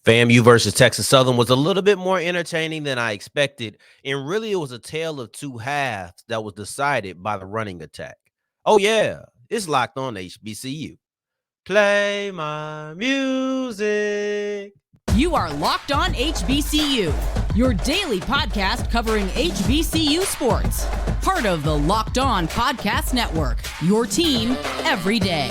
FAMU versus Texas Southern was a little bit more entertaining than I expected, and really it was a tale of two halves that was decided by the running attack. Oh yeah, it's locked on HBCU. Play my music. You are Locked On HBCU, your daily podcast covering HBCU sports. Part of the Locked On Podcast Network, your team every day.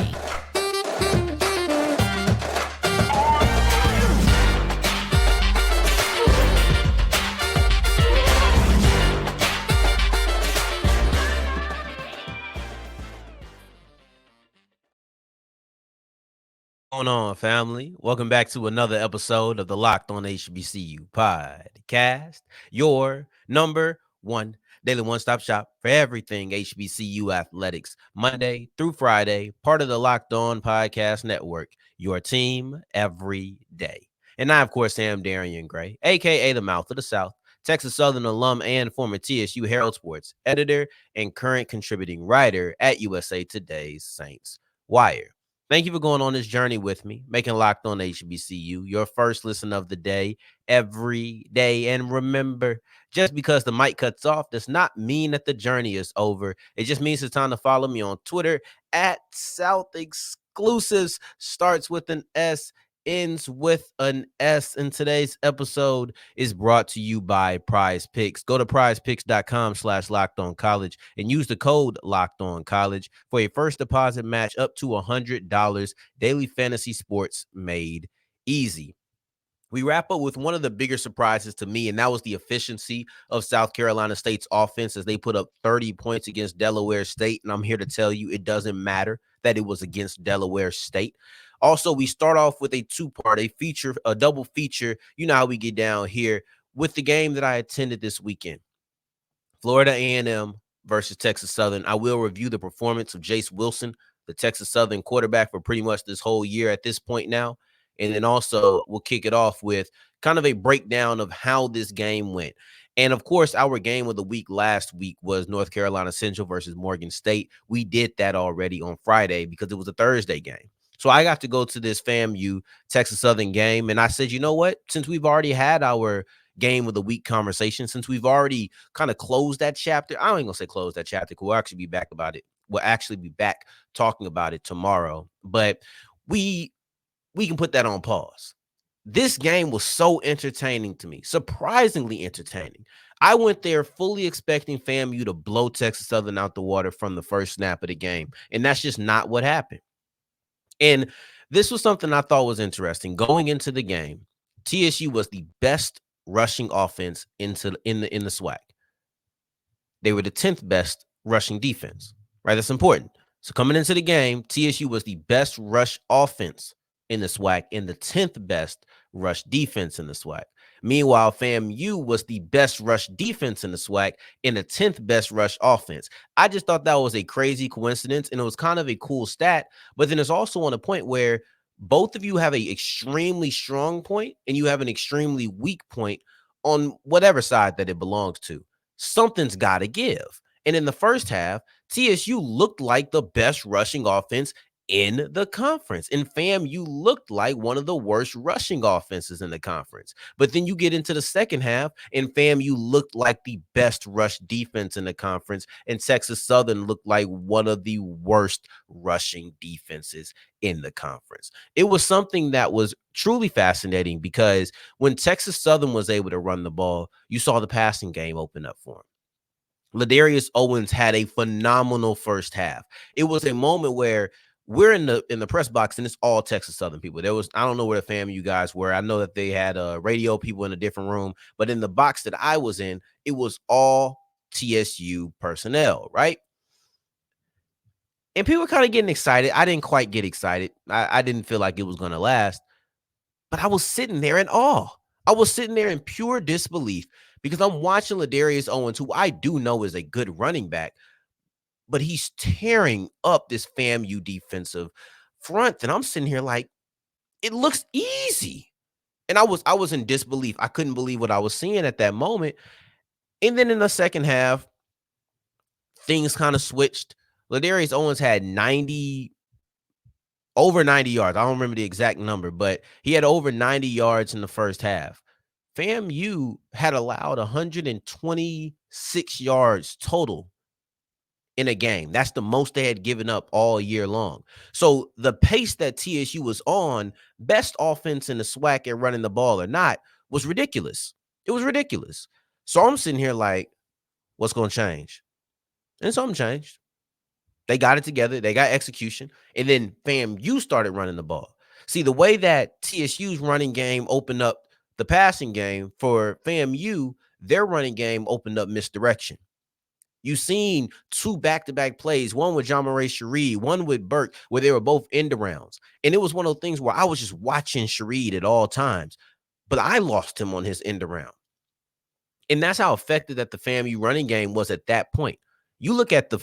Going on, family? Welcome back to another episode of the Locked On HBCU podcast, your number one daily one-stop shop for everything HBCU athletics, Monday through Friday, part of the Locked On Podcast Network, your team every day. And I, of course, am Darian Gray, a.k.a. the Mouth of the South, Texas Southern alum and former TSU Herald Sports editor and current contributing writer at USA Today's Saints Wire. Thank you for going on this journey with me, making Locked On HBCU your first listen of the day every day. And remember, just because the mic cuts off does not mean that the journey is over. It just means it's time to follow me on Twitter at South Exclusives. Starts with an S, ends with an S. And today's episode is brought to you by Prize Picks. Go to prizepicks.com/lockedoncollege and use the code LOCKEDONCollege for a first deposit match up to $100. Daily fantasy sports made easy. We wrap up with one of the bigger surprises to me, and that was the efficiency of South Carolina State's offense as they put up 30 points against Delaware State. And I'm here to tell you it doesn't matter that it was against Delaware State. Also, we start off with a two-part, a double feature. You know how we get down here with the game that I attended this weekend. Florida A&M versus Texas Southern. I will review the performance of Jace Wilson, the Texas Southern quarterback for pretty much this whole year at this point now. And then also we'll kick it off with kind of a breakdown of how this game went. And, of course, our game of the week last week was North Carolina Central versus Morgan State. We did that already on Friday because it was a Thursday game. So I got to go to this FAMU Texas Southern game, and I said, you know what? Since we've already had our game of the week conversation, since we've already kind of closed that chapter, I ain't gonna say close that chapter because we'll actually be back about it. We'll actually be back talking about it tomorrow, but we can put that on pause. This game was so entertaining to me, surprisingly entertaining. I went there fully expecting FAMU to blow Texas Southern out the water from the first snap of the game, and that's just not what happened. And this was something I thought was interesting. Going into the game, TSU was the best rushing offense in the SWAC. They were the 10th best rushing defense, right? That's important. So coming into the game, TSU was the best rush offense in the SWAC and the 10th best rush defense in the SWAC. Meanwhile, FAMU was the best rush defense in the SWAC and the 10th best rush offense. I just thought that was a crazy coincidence, and it was kind of a cool stat. But then it's also on a point where both of you have an extremely strong point and you have an extremely weak point on whatever side that it belongs to. Something's got to give. And in the first half, TSU looked like the best rushing offense in the conference. And FAMU looked like one of the worst rushing offenses in the conference. But then you get into the second half, and FAMU looked like the best rush defense in the conference, and Texas Southern looked like one of the worst rushing defenses in the conference. It was something that was truly fascinating because when Texas Southern was able to run the ball, you saw the passing game open up for them. Ladarius Owens had a phenomenal first half. It was a moment where we're in the press box, and it's all Texas Southern people. I don't know where the FAMU guys were. I know that they had radio people in a different room, but in the box that I was in, it was all TSU personnel, right? And people were kind of getting excited. I didn't quite get excited. I didn't feel like it was going to last, but I was sitting there in awe. I was sitting there in pure disbelief because I'm watching Ladarius Owens, who I do know is a good running back, but he's tearing up this FAMU defensive front. And I'm sitting here like, it looks easy. And I was in disbelief. I couldn't believe what I was seeing at that moment. And then in the second half, things kind of switched. Ladarius Owens had over 90 yards. I don't remember the exact number, but he had over 90 yards in the first half. FAMU had allowed 126 yards total in a game. That's the most they had given up all year long. So the pace that TSU was on, best offense in the SWAC at running the ball or not, was ridiculous. It was ridiculous. So I'm sitting here like, what's going to change? And something changed. They got it together. They got execution. And then FAMU started running the ball. See, the way that TSU's running game opened up the passing game, for FAMU, their running game opened up misdirection. You've seen two back-to-back plays, one with Jamare Shareed, one with Burke, where they were both end arounds. And it was one of those things where I was just watching Shareed at all times, but I lost him on his end around. And that's how effective that the FAMU running game was at that point. You look at the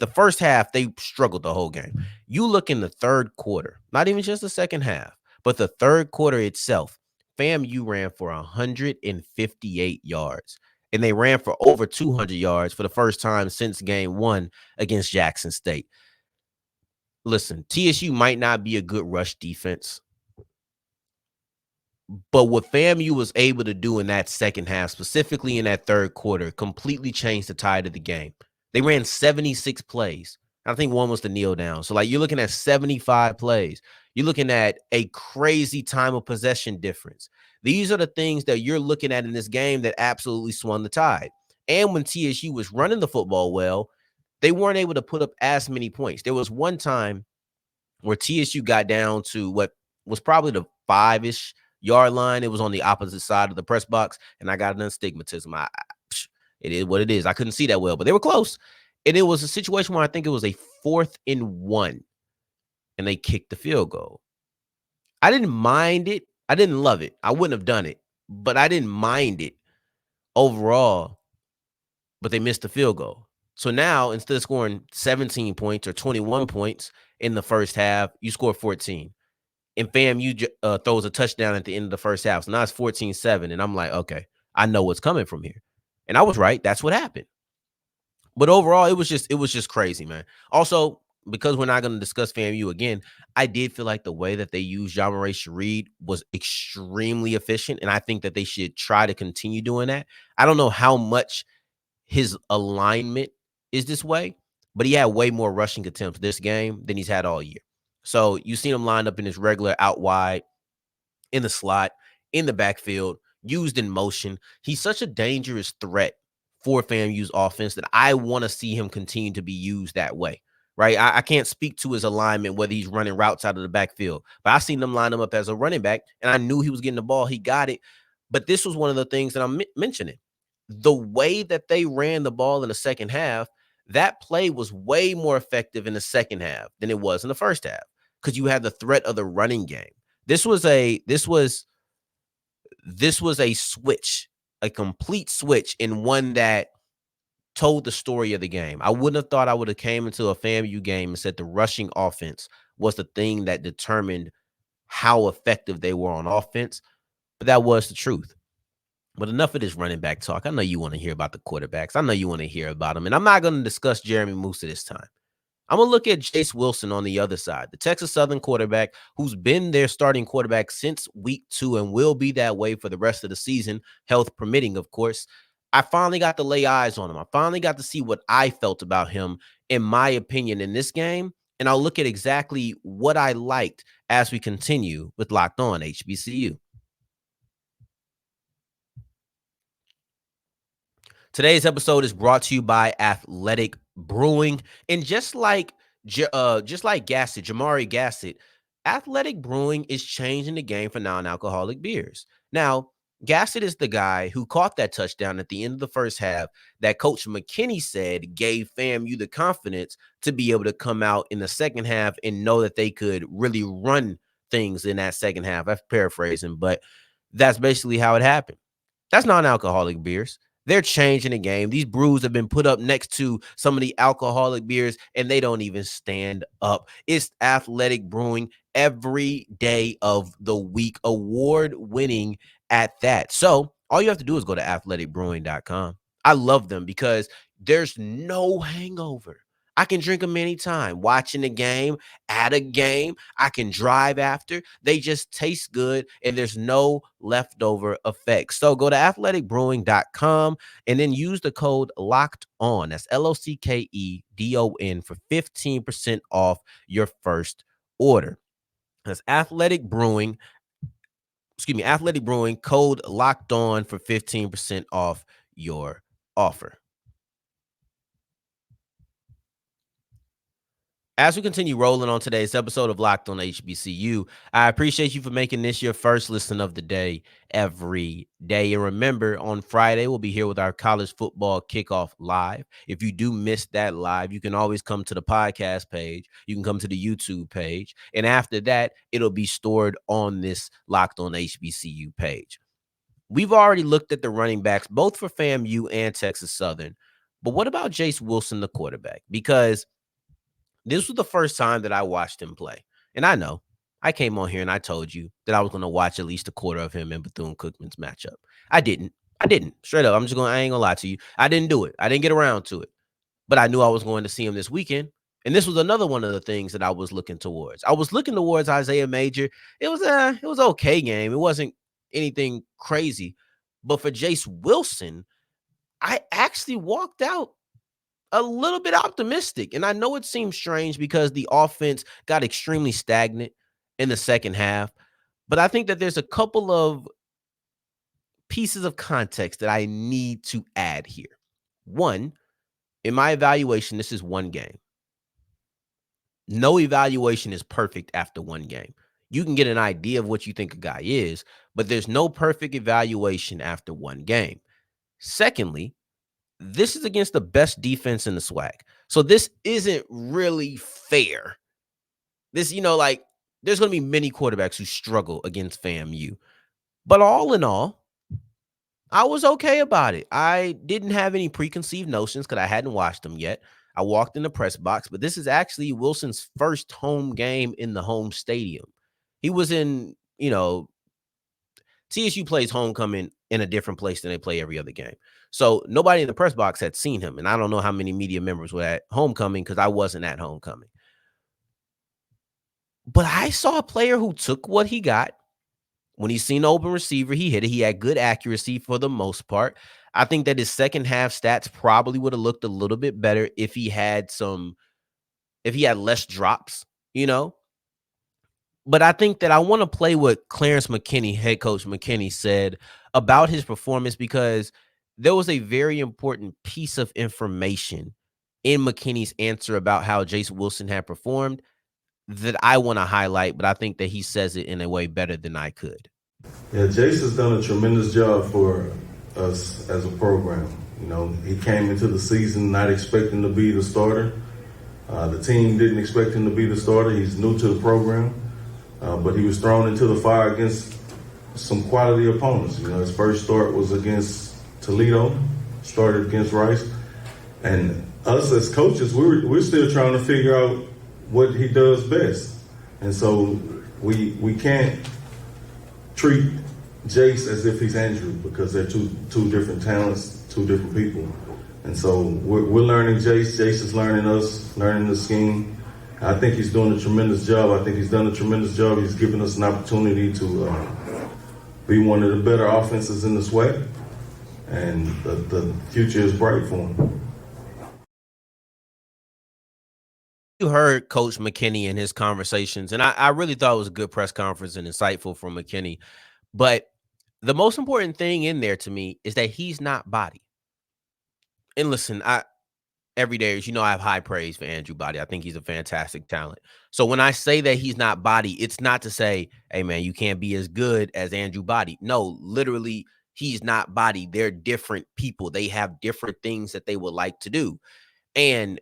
first half, they struggled the whole game. You look in the third quarter, not even just the second half, but the third quarter itself, FAMU ran for 158 yards. And they ran for over 200 yards for the first time since game 1 against Jackson State. Listen, TSU might not be a good rush defense, but what FAMU was able to do in that second half, specifically in that third quarter, completely changed the tide of the game. They ran 76 plays. I think one was the kneel down. So, like, you're looking at 75 plays. You're looking at a crazy time of possession difference. These are the things that you're looking at in this game that absolutely swung the tide. And when TSU was running the football well, they weren't able to put up as many points. There was one time where TSU got down to what was probably the 5-ish yard line. It was on the opposite side of the press box, and I got an astigmatism. It is what it is. I couldn't see that well, but they were close. And it was a situation where I think it was a 4th and 1, and they kicked the field goal. I didn't mind it. I didn't love it. I wouldn't have done it, but I didn't mind it overall. But they missed the field goal. So now, instead of scoring 17 points or 21 points in the first half, you score 14. And FAMU throws a touchdown at the end of the first half. So now it's 14-7. And I'm like, okay, I know what's coming from here. And I was right. That's what happened. But overall, it was just crazy, man. Also, because we're not going to discuss FAMU again, I did feel like the way that they used Jamare Shareed was extremely efficient. And I think that they should try to continue doing that. I don't know how much his alignment is this way, but he had way more rushing attempts this game than he's had all year. So you seen him lined up in his regular out wide, in the slot, in the backfield, used in motion. He's such a dangerous threat for FAMU's offense that I want to see him continue to be used that way, right? I can't speak to his alignment, whether he's running routes out of the backfield, but I seen them line him up as a running back, and I knew he was getting the ball. He got it. But this was one of the things that I'm mentioning. The way that they ran the ball in the second half, that play was way more effective in the second half than it was in the first half, because you had the threat of the running game. This was a switch, a complete switch, and one that told the story of the game. I wouldn't have thought I would have came into a FAMU game and said the rushing offense was the thing that determined how effective they were on offense, but that was the truth. But enough of this running back talk. I know you want to hear about the quarterbacks. I know you want to hear about them, and I'm not going to discuss Jeremy Musa this time. I'm going to look at Jace Wilson on the other side, the Texas Southern quarterback who's been their starting quarterback since week 2 and will be that way for the rest of the season, health permitting, of course. I finally got to lay eyes on him. I finally got to see what I felt about him, in my opinion, in this game, and I'll look at exactly what I liked as we continue with Locked On HBCU. Today's episode is brought to you by Athletic Brewing, and just like Gassett, Jamari Gassett, Athletic Brewing is changing the game for non-alcoholic beers. Now, Gassett is the guy who caught that touchdown at the end of the first half that Coach McKinney said gave FAMU the confidence to be able to come out in the second half and know that they could really run things in that second half. I'm paraphrasing, but that's basically how it happened. That's non-alcoholic beers. They're changing the game. These brews have been put up next to some of the alcoholic beers, and they don't even stand up. It's Athletic Brewing every day of the week, award-winning at that. So all you have to do is go to athleticbrewing.com. I love them because there's no hangover. I can drink them anytime. Watching the game, at a game, I can drive after. They just taste good and there's no leftover effects. So go to athleticbrewing.com and then use the code locked on. That's LOCKEDON for 15% off your first order. That's Athletic Brewing, code locked on for 15% off your offer. As we continue rolling on today's episode of Locked on HBCU, I appreciate you for making this your first listen of the day every day. And remember, on Friday, we'll be here with our college football kickoff live. If you do miss that live, you can always come to the podcast page. You can come to the YouTube page. And after that, it'll be stored on this Locked on HBCU page. We've already looked at the running backs, both for FAMU and Texas Southern. But what about Jace Wilson, the quarterback? Because this was the first time that I watched him play. And I know I came on here and I told you that I was going to watch at least a quarter of him and Bethune-Cookman's matchup. I didn't. Straight up. I ain't going to lie to you. I didn't do it. I didn't get around to it. But I knew I was going to see him this weekend. And this was another one of the things that I was looking towards. I was looking towards Isaiah Major. It was an okay game. It wasn't anything crazy. But for Jace Wilson, I actually walked out a little bit optimistic. And I know it seems strange because the offense got extremely stagnant in the second half. But I think that there's a couple of pieces of context that I need to add here. One, in my evaluation, this is one game. No evaluation is perfect after one game. You can get an idea of what you think a guy is, but there's no perfect evaluation after one game. Secondly, this is against the best defense in the SWAC. So this isn't really fair. This, there's going to be many quarterbacks who struggle against FAMU. But all in all, I was okay about it. I didn't have any preconceived notions because I hadn't watched them yet. I walked in the press box, but this is actually Wilson's first home game in the home stadium. He was in, TSU plays homecoming in a different place than they play every other game. So nobody in the press box had seen him. And I don't know how many media members were at homecoming because I wasn't at homecoming. But I saw a player who took what he got. When he seen the open receiver, he hit it. He had good accuracy for the most part. I think that his second half stats probably would have looked a little bit better if he had less drops, But I think that I want to play what Clarence McKinney, head coach McKinney, said about his performance because there was a very important piece of information in McKinney's answer about how Jace Wilson had performed that I want to highlight, but I think that he says it in a way better than I could. Yeah, Jace has done a tremendous job for us as a program. He came into the season not expecting to be the starter. The team didn't expect him to be the starter. He's new to the program, but he was thrown into the fire against some quality opponents. His first start was against Toledo, started against Rice. And us as coaches, we're still trying to figure out what he does best. And so we can't treat Jace as if he's Andrew because they're two different talents, two different people. And so we're learning Jace. Jace is learning us, learning the scheme. I think he's doing a tremendous job. I think he's done a tremendous job. He's given us an opportunity to be one of the better offenses in the SWAC. And the future is bright for him. You heard Coach McKinney in his conversations, and I really thought it was a good press conference and insightful from McKinney. But the most important thing in there to me is that he's not Body. And listen, every day, I have high praise for Andrew Body. I think he's a fantastic talent. So when I say that he's not Body, it's not to say, hey, man, you can't be as good as Andrew Body. No, literally, he's not Body. They're different people. They have different things that they would like to do. And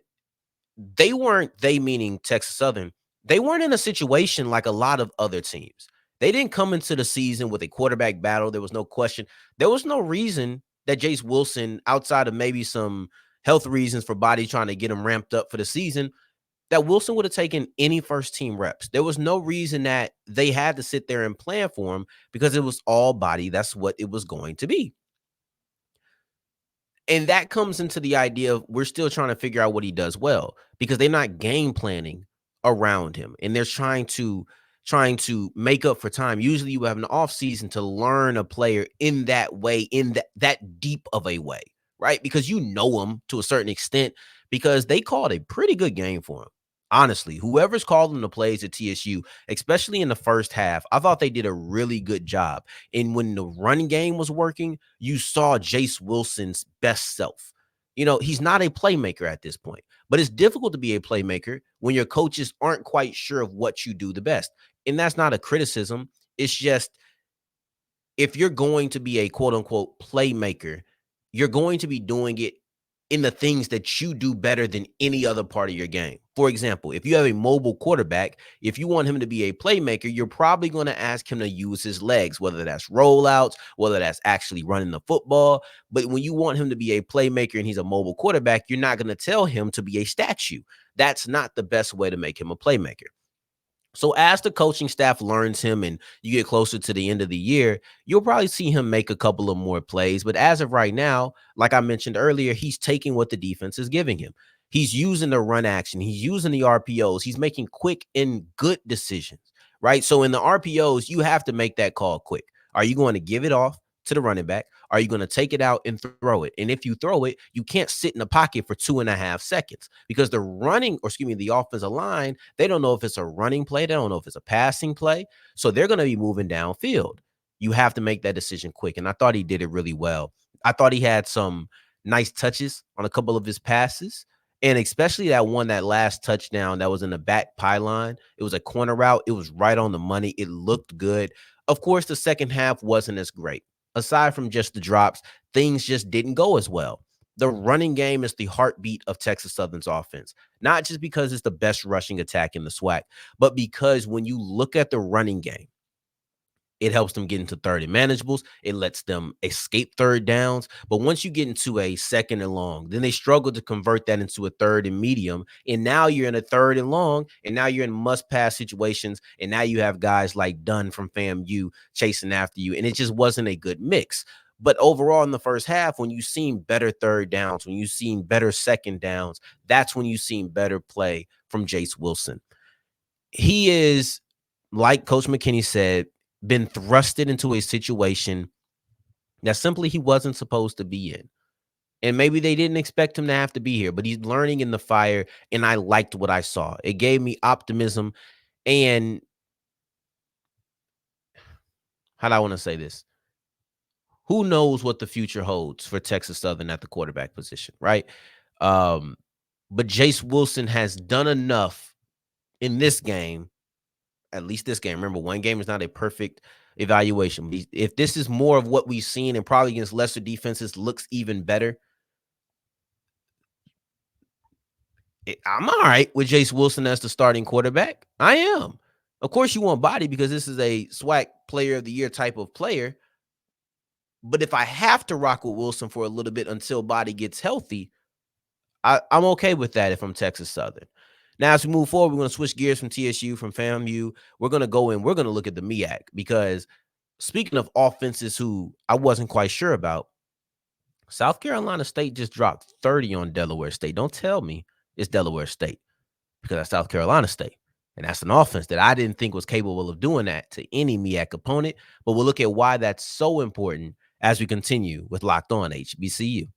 they meaning Texas Southern, they weren't in a situation like a lot of other teams. They didn't come into the season with a quarterback battle. There was no question. There was no reason that Jace Wilson, outside of maybe some health reasons for Body trying to get him ramped up for the season, that Wilson would have taken any first team reps. There was no reason that they had to sit there and plan for him because it was all Body. That's what it was going to be. And that comes into the idea of we're still trying to figure out what he does well because they're not game planning around him. And they're trying to make up for time. Usually you have an off season to learn a player in that way, in that deep of a way, right? Because you know him to a certain extent because they called a pretty good game for him. Honestly, whoever's calling the plays at TSU, especially in the first half, I thought they did a really good job. And when the run game was working, you saw Jace Wilson's best self. He's not a playmaker at this point, but it's difficult to be a playmaker when your coaches aren't quite sure of what you do the best. And that's not a criticism. It's just if you're going to be a quote unquote playmaker, you're going to be doing it in the things that you do better than any other part of your game. For example, if you have a mobile quarterback, if you want him to be a playmaker, you're probably going to ask him to use his legs, whether that's rollouts, whether that's actually running the football. But when you want him to be a playmaker and he's a mobile quarterback, you're not going to tell him to be a statue. That's not the best way to make him a playmaker. So as the coaching staff learns him and you get closer to the end of the year, you'll probably see him make a couple of more plays. But as of right now, like I mentioned earlier, he's taking what the defense is giving him. He's using the run action. He's using the RPOs. He's making quick and good decisions, right? So in the RPOs, you have to make that call quick. Are you going to give it off to the running back? Are you going to take it out and throw it? And if you throw it, you can't sit in the pocket for 2.5 seconds because the offensive line, they don't know if it's a running play. They don't know if it's a passing play. So they're going to be moving downfield. You have to make that decision quick. And I thought he did it really well. I thought he had some nice touches on a couple of his passes. And especially that last touchdown that was in the back pylon. It was a corner route. It was right on the money. It looked good. Of course, the second half wasn't as great. Aside from just the drops, things just didn't go as well. The running game is the heartbeat of Texas Southern's offense, not just because it's the best rushing attack in the SWAC, but because when you look at the running game, it helps them get into third and manageables. It lets them escape third downs. But once you get into a second and long, then they struggle to convert that into a third and medium. And now you're in a third and long, and now you're in must-pass situations. And now you have guys like Dunn from FAMU chasing after you. And it just wasn't a good mix. But overall, in the first half, when you've seen better third downs, when you've seen better second downs, that's when you've seen better play from Jace Wilson. He is, like Coach McKinney said, been thrusted into a situation that simply he wasn't supposed to be in. And maybe they didn't expect him to have to be here, but he's learning in the fire, and I liked what I saw. It gave me optimism, and how do I want to say this? Who knows what the future holds for Texas Southern at the quarterback position, right? But Jace Wilson has done enough in this game, at least this game. Remember, one game is not a perfect evaluation. If this is more of what we've seen and probably against lesser defenses looks even better, I'm all right with Jace Wilson as the starting quarterback. I am. Of course, you want body because this is a SWAC player of the year type of player. But if I have to rock with Wilson for a little bit until body gets healthy, I'm okay with that if I'm Texas Southern. Now, as we move forward, we're going to switch gears from TSU, from FAMU. We're going to go in. We're going to look at the MEAC because speaking of offenses who I wasn't quite sure about, South Carolina State just dropped 30 on Delaware State. Don't tell me it's Delaware State because that's South Carolina State. And that's an offense that I didn't think was capable of doing that to any MEAC opponent. But we'll look at why that's so important as we continue with Locked On HBCU.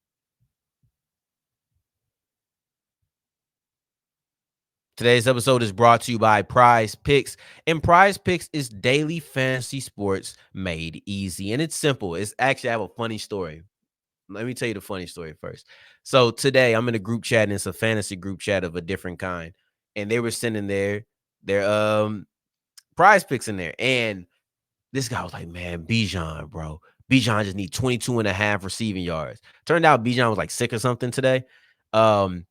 Today's episode is brought to you by Prize Picks, and Prize Picks is daily fantasy sports made easy, and it's simple. It's actually, I have a funny story. Let me tell you the funny story first. So today I'm in a group chat, and it's a fantasy group chat of a different kind, and they were sending their Prize Picks in there, and this guy was like, man, Bijan, bro. Bijan just need 22.5 receiving yards. Turned out Bijan was like sick or something today, and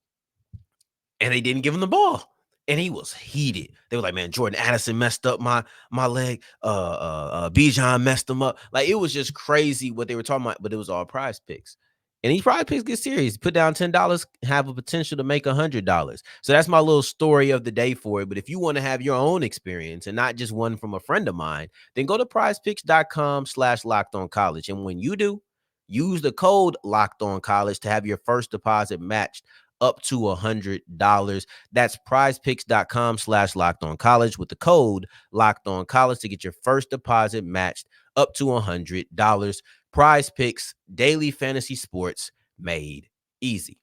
they didn't give him the ball. And he was heated. They were like, man, Jordan Addison messed up my leg. Bijan messed him up. Like, it was just crazy what they were talking about, but it was all Prize Picks. And these Prize Picks get serious. Put down $10, have a potential to make $100. So that's my little story of the day for it. But if you want to have your own experience and not just one from a friend of mine, then go to prizepicks.com/lockedoncollege. And when you do, Use the code Locked On College to have your first deposit matched up to $100. That's prizepicks.com/Locked On College with the code Locked On College to get your first deposit matched up to $100. Prize Picks, daily fantasy sports made easy.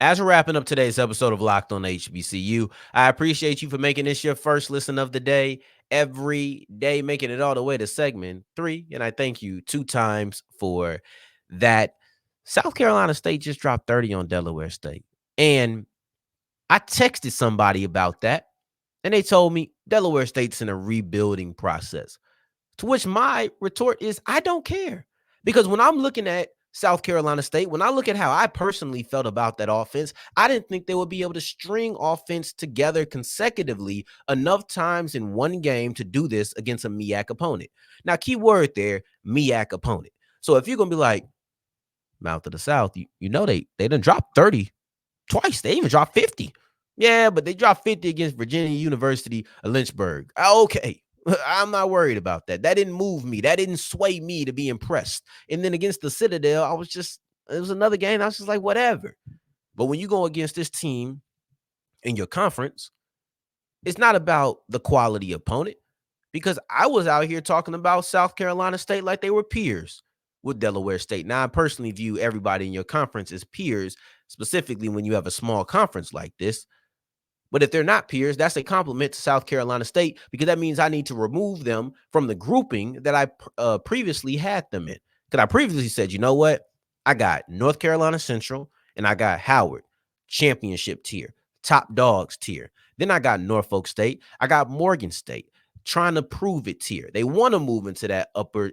As we're wrapping up today's episode of Locked On HBCU, I appreciate you for making this your first listen of the day. Every day, making it all the way to segment 3. And I thank you 2 times for that. South Carolina State just dropped 30 on Delaware State. And I texted somebody about that, and they told me Delaware State's in a rebuilding process. To which my retort is, I don't care. Because when I'm looking at South Carolina State, when I look at how I personally felt about that offense, I didn't think they would be able to string offense together consecutively enough times in one game to do this against a MEAC opponent. Now, key word there, MEAC opponent. So if you're going to be like, Mouth of the South, you know they done dropped 30 twice. They even dropped 50. Yeah, but they dropped 50 against Virginia University of Lynchburg. Okay. I'm not worried about that. That didn't move me. That didn't sway me to be impressed. And then against the Citadel, it was another game. I was just like, whatever. But when you go against this team in your conference, it's not about the quality opponent, because I was out here talking about South Carolina State like they were peers with Delaware State. Now, I personally view everybody in your conference as peers, specifically when you have a small conference like this. But if they're not peers, that's a compliment to South Carolina State, because that means I need to remove them from the grouping that I previously had them in. Because I previously said, you know what? I got North Carolina Central and I got Howard, championship tier, top dogs tier. Then I got Norfolk State. I got Morgan State, trying to prove it tier. They want to move into that upper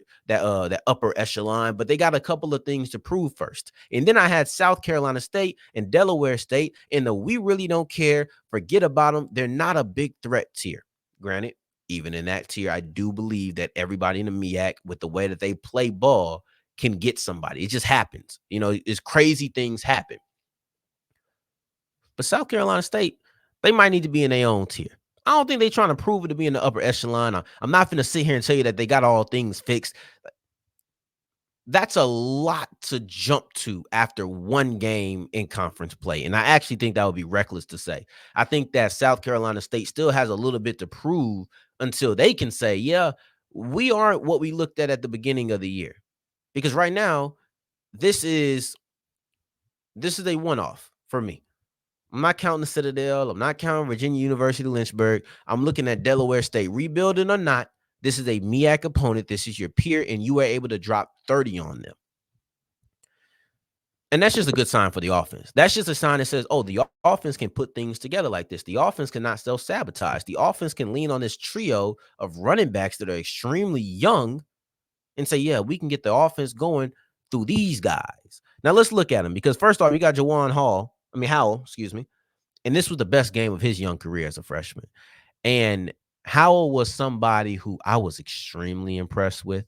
echelon, but they got a couple of things to prove first. And then I had South Carolina State and Delaware State in the we really don't care, forget about them, they're not a big threat tier. Granted, even in that tier, I do believe that everybody in the MEAC, with the way that they play ball, can get somebody. It just happens. It's crazy things happen. But South Carolina State, they might need to be in their own tier. I don't think they're trying to prove it to be in the upper echelon. I'm not going to sit here and tell you that they got all things fixed. That's a lot to jump to after one game in conference play. And I actually think that would be reckless to say. I think that South Carolina State still has a little bit to prove until they can say, yeah, we aren't what we looked at the beginning of the year. Because right now, this is a one-off for me. I'm not counting the Citadel. I'm not counting Virginia University Lynchburg. I'm looking at Delaware State. Rebuilding or not, this is a MEAC opponent. This is your peer, and you were able to drop 30 on them. And that's just a good sign for the offense. That's just a sign that says, oh, the offense can put things together like this. The offense cannot self-sabotage. The offense can lean on this trio of running backs that are extremely young and say, yeah, we can get the offense going through these guys. Now, let's look at them, because first off, you got Jarwarn Howell, and this was the best game of his young career as a freshman. And Howell was somebody who I was extremely impressed with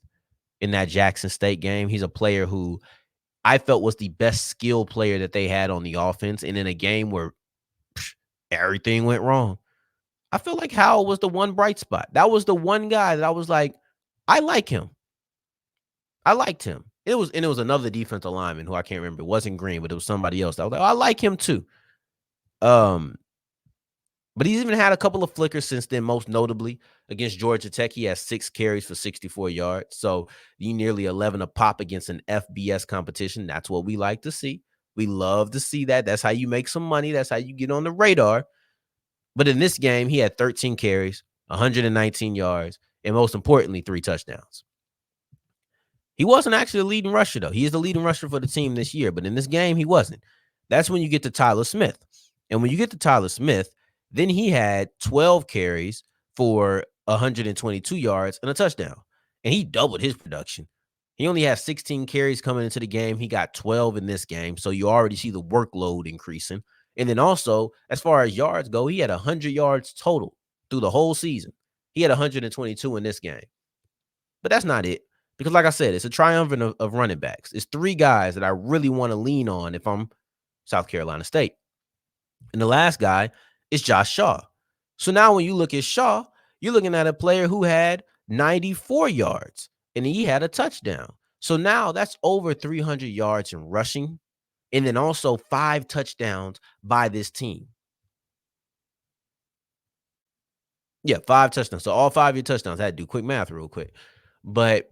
in that Jackson State game. He's a player who I felt was the best skill player that they had on the offense. And in a game where everything went wrong, I feel like Howell was the one bright spot. That was the one guy that I was like, I like him. I liked him. It was another defensive lineman who I can't remember. It wasn't Green, but it was somebody else. I was like, I like him too. But he's even had a couple of flickers since then, most notably against Georgia Tech. He has 6 carries for 64 yards. So you nearly 11 a pop against an FBS competition. That's what we like to see. We love to see that. That's how you make some money. That's how you get on the radar. But in this game, he had 13 carries, 119 yards, and most importantly, 3 touchdowns. He wasn't actually the leading rusher, though. He is the leading rusher for the team this year, but in this game, he wasn't. That's when you get to Tyler Smith. And when you get to Tyler Smith, then he had 12 carries for 122 yards and a touchdown. And he doubled his production. He only had 16 carries coming into the game. He got 12 in this game. So you already see the workload increasing. And then also, as far as yards go, he had 100 yards total through the whole season. He had 122 in this game. But that's not it. Because like I said, it's a triumvirate of running backs. It's 3 guys that I really want to lean on if I'm South Carolina State. And the last guy is Josh Shaw. So now when you look at Shaw, you're looking at a player who had 94 yards, and he had a touchdown. So now that's over 300 yards in rushing, and then also 5 touchdowns by this team. Yeah, 5 touchdowns. So all 5 of your touchdowns. I had to do quick math real quick. But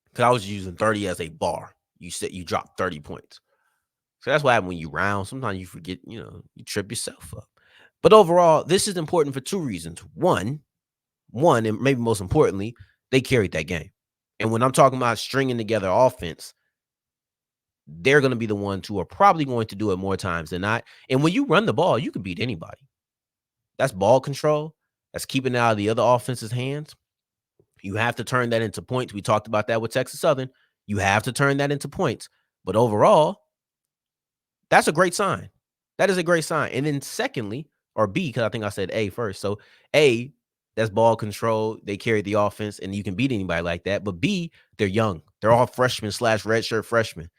because I was using 30 as a bar, you said you dropped 30 points. So that's what happens when you round. Sometimes you forget, you trip yourself up. But overall, this is important for 2 reasons. One, and maybe most importantly, they carried that game. And when I'm talking about stringing together offense, they're going to be the ones who are probably going to do it more times than not. And when you run the ball, you can beat anybody. That's ball control. That's keeping it out of the other offense's hands. You have to turn that into points. We talked about that with Texas Southern. You have to turn that into points. But overall, that's a great sign. That is a great sign. And then secondly, or B, because I think I said A first. So A, that's ball control. They carry the offense, and you can beat anybody like that. But B, they're young. They're all freshmen / redshirt freshmen.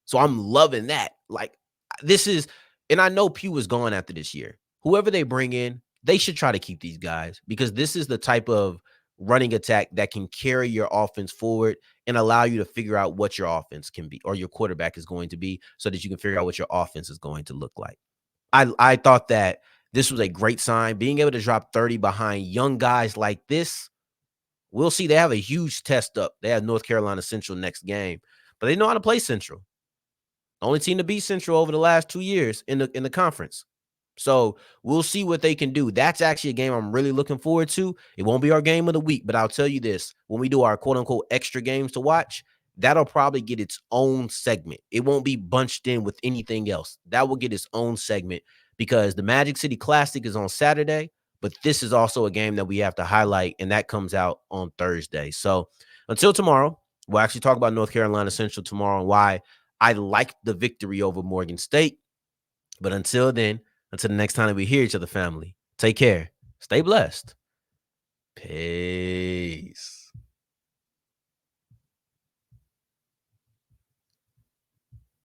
So I'm loving that. Like, this is, and I know Pugh is gone after this year. Whoever they bring in, they should try to keep these guys, because this is the type of running attack that can carry your offense forward and allow you to figure out what your offense can be, or your quarterback is going to be, so that you can figure out what your offense is going to look like. I thought that this was a great sign. Being able to drop 30 behind young guys like this, we'll see. They have a huge test up. They have North Carolina Central next game, but they know how to play Central. The only team to beat Central over the last 2 years in the conference. So we'll see what they can do. That's actually a game I'm really looking forward to. It won't be our game of the week, but I'll tell you this. When we do our quote-unquote extra games to watch, that'll probably get its own segment. It won't be bunched in with anything else. That will get its own segment, because the Magic City Classic is on Saturday, but this is also a game that we have to highlight, and that comes out on Thursday. So until tomorrow, we'll actually talk about North Carolina Central tomorrow and why I like the victory over Morgan State. But until then, until the next time that we hear each other, family, take care. Stay blessed. Peace.